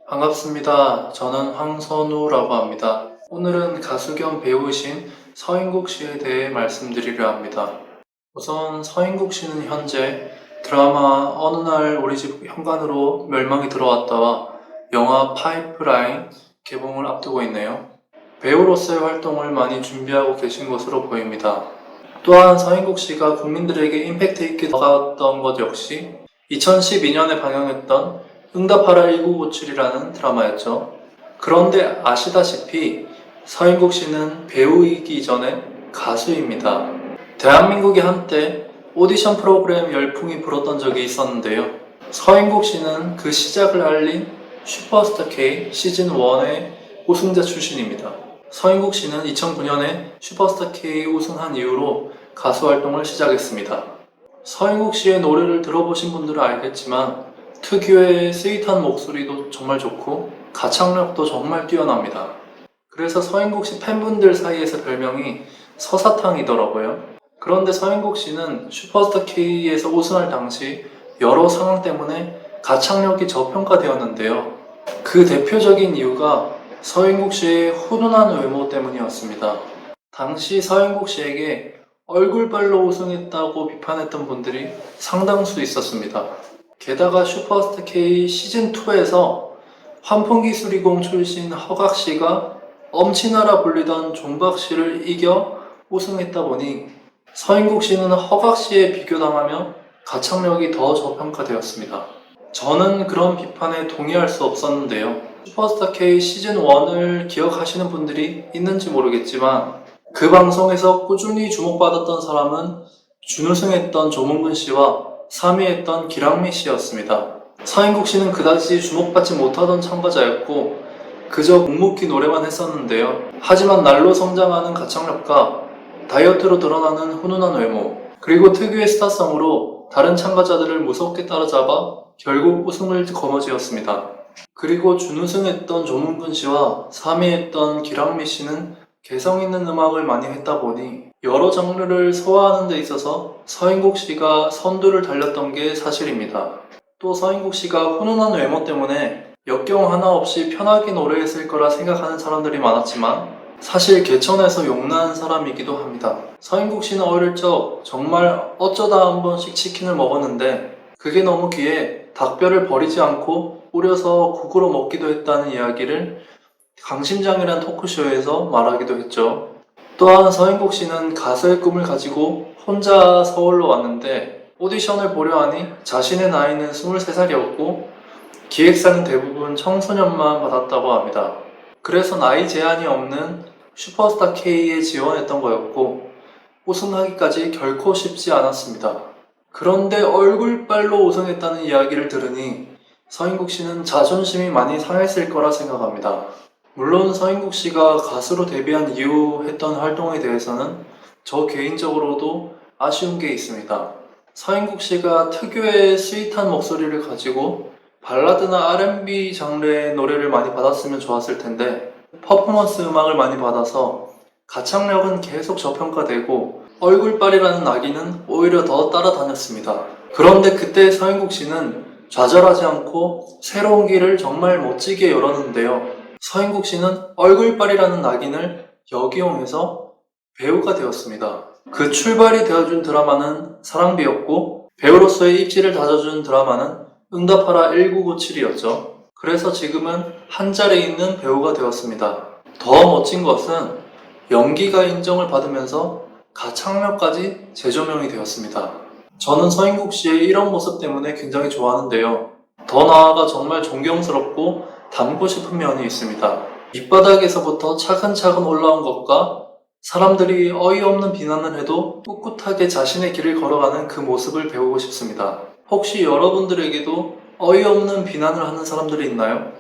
반갑습니다. 저는 황선우라고 합니다. 오늘은 가수 겸 배우이신 서인국 씨에 대해 말씀드리려 합니다. 우선 서인국 씨는 현재 드라마 어느 날 우리 집 현관으로 멸망이 들어왔다와 영화 파이프라인 개봉을 앞두고 있네요. 배우로서의 활동을 많이 준비하고 계신 것으로 보입니다. 또한 서인국 씨가 국민들에게 임팩트 있게 다가왔던 것 역시 2012년에 방영했던 응답하라 1997이라는 드라마였죠. 그런데 아시다시피 서인국 씨는 배우이기 전에 가수입니다. 대한민국이 한때 오디션 프로그램 열풍이 불었던 적이 있었는데요. 서인국 씨는 그 시작을 알린 슈퍼스타 K 시즌1의 우승자 출신입니다. 서인국 씨는 2009년에 슈퍼스타 K 우승한 이후로 가수 활동을 시작했습니다. 서인국 씨의 노래를 들어보신 분들은 알겠지만 특유의 스윗한 목소리도 정말 좋고 가창력도 정말 뛰어납니다. 그래서 서인국 씨 팬분들 사이에서 별명이 서사탕이더라고요. 그런데 서인국 씨는 슈퍼스타 K에서 우승할 당시 여러 상황 때문에 가창력이 저평가되었는데요. 그 대표적인 이유가 서인국 씨의 훈훈한 외모 때문이었습니다. 당시 서인국 씨에게 얼굴별로 우승했다고 비판했던 분들이 상당수 있었습니다. 게다가 슈퍼스타 K 시즌2에서 환풍기수리공 출신 허각씨가 엄친아라 불리던 종박씨를 이겨 우승했다 보니 서인국 씨는 허각씨에 비교당하며 가창력이 더 저평가되었습니다. 저는 그런 비판에 동의할 수 없었는데요. 슈퍼스타 K 시즌1을 기억하시는 분들이 있는지 모르겠지만 그 방송에서 꾸준히 주목받았던 사람은 준우승했던 조문근 씨와 3위했던 기랑미 씨였습니다. 서인국 씨는 그다지 주목받지 못하던 참가자였고 그저 묵묵히 노래만 했었는데요. 하지만 날로 성장하는 가창력과 다이어트로 드러나는 훈훈한 외모 그리고 특유의 스타성으로 다른 참가자들을 무섭게 따라잡아 결국 우승을 거머쥐었습니다. 그리고 준우승했던 조문근 씨와 3위했던 기랑미 씨는 개성 있는 음악을 많이 했다 보니 여러 장르를 소화하는 데 있어서 서인국 씨가 선두를 달렸던 게 사실입니다. 또 서인국 씨가 훈훈한 외모 때문에 역경 하나 없이 편하게 노래했을 거라 생각하는 사람들이 많았지만 사실 개천에서 용나는 사람이기도 합니다. 서인국 씨는 어릴 적 정말 어쩌다 한 번씩 치킨을 먹었는데 그게 너무 귀해 닭뼈를 버리지 않고 뿌려서 국으로 먹기도 했다는 이야기를 강심장이라는 토크쇼에서 말하기도 했죠. 또한 서인국 씨는 가수의 꿈을 가지고 혼자 서울로 왔는데 오디션을 보려 하니 자신의 나이는 23살이었고 기획사는 대부분 청소년만 받았다고 합니다. 그래서 나이 제한이 없는 슈퍼스타 K에 지원했던 거였고 우승하기까지 결코 쉽지 않았습니다. 그런데 얼굴빨로 우승했다는 이야기를 들으니 서인국 씨는 자존심이 많이 상했을 거라 생각합니다. 물론 서인국 씨가 가수로 데뷔한 이후 했던 활동에 대해서는 저 개인적으로도 아쉬운 게 있습니다. 서인국 씨가 특유의 스윗한 목소리를 가지고 발라드나 R&B 장르의 노래를 많이 받았으면 좋았을 텐데 퍼포먼스 음악을 많이 받아서 가창력은 계속 저평가되고 얼굴빨이라는 낙인은 오히려 더 따라다녔습니다. 그런데 그때 서인국 씨는 좌절하지 않고 새로운 길을 정말 멋지게 열었는데요. 서인국 씨는 얼굴빨이라는 낙인을 역이용해서 배우가 되었습니다. 그 출발이 되어준 드라마는 사랑비였고 배우로서의 입지를 다져준 드라마는 응답하라 1997이었죠. 그래서 지금은 한 자리에 있는 배우가 되었습니다. 더 멋진 것은 연기가 인정을 받으면서 가창력까지 재조명이 되었습니다. 저는 서인국 씨의 이런 모습 때문에 굉장히 좋아하는데요. 더 나아가 정말 존경스럽고 닮고 싶은 면이 있습니다. 밑바닥에서부터 차근차근 올라온 것과 사람들이 어이없는 비난을 해도 꿋꿋하게 자신의 길을 걸어가는 그 모습을 배우고 싶습니다. 혹시 여러분들에게도 어이없는 비난을 하는 사람들이 있나요?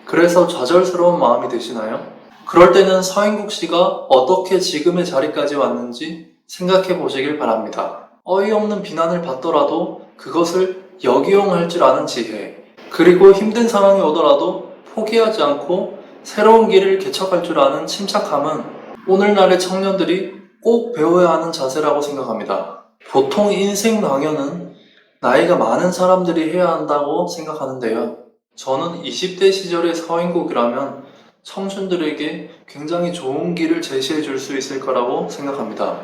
그래서 좌절스러운 마음이 드시나요? 그럴 때는 서인국 씨가 어떻게 지금의 자리까지 왔는지 생각해 보시길 바랍니다. 어이없는 비난을 받더라도 그것을 역이용할 줄 아는 지혜, 그리고 힘든 상황이 오더라도 포기하지 않고 새로운 길을 개척할 줄 아는 침착함은 오늘날의 청년들이 꼭 배워야 하는 자세라고 생각합니다. 보통 인생 강연은 나이가 많은 사람들이 해야 한다고 생각하는데요. 저는 20대 시절의 서인국이라면 청춘들에게 굉장히 좋은 길을 제시해 줄 수 있을 거라고 생각합니다.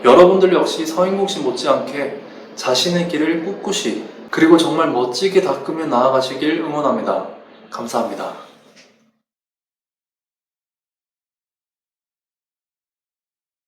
여러분들 역시 서인국 씨 못지않게 자신의 길을 꿋꿋이 그리고 정말 멋지게 닦으며 나아가시길 응원합니다. 감사합니다.